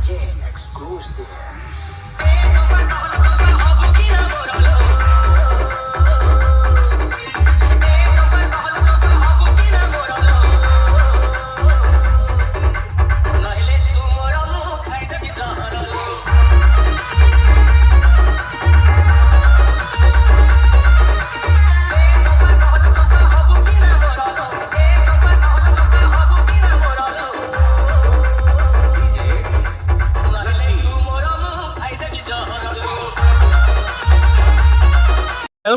Channel को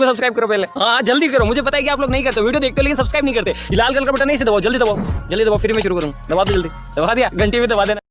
subscribe करो पहले। हाँ जल्दी करो, मुझे पता है कि आप लोग नहीं करते, वीडियो देखते हो लेकिन सब्सक्राइब नहीं करते। लाल कलर का बटन नहीं से दबाओ, जल्दी दबाओ, जल्दी दबाओ, फिर मैं शुरू करूँ। दबा दो जल्दी, दबा दिया, घंटी भी दबा देना।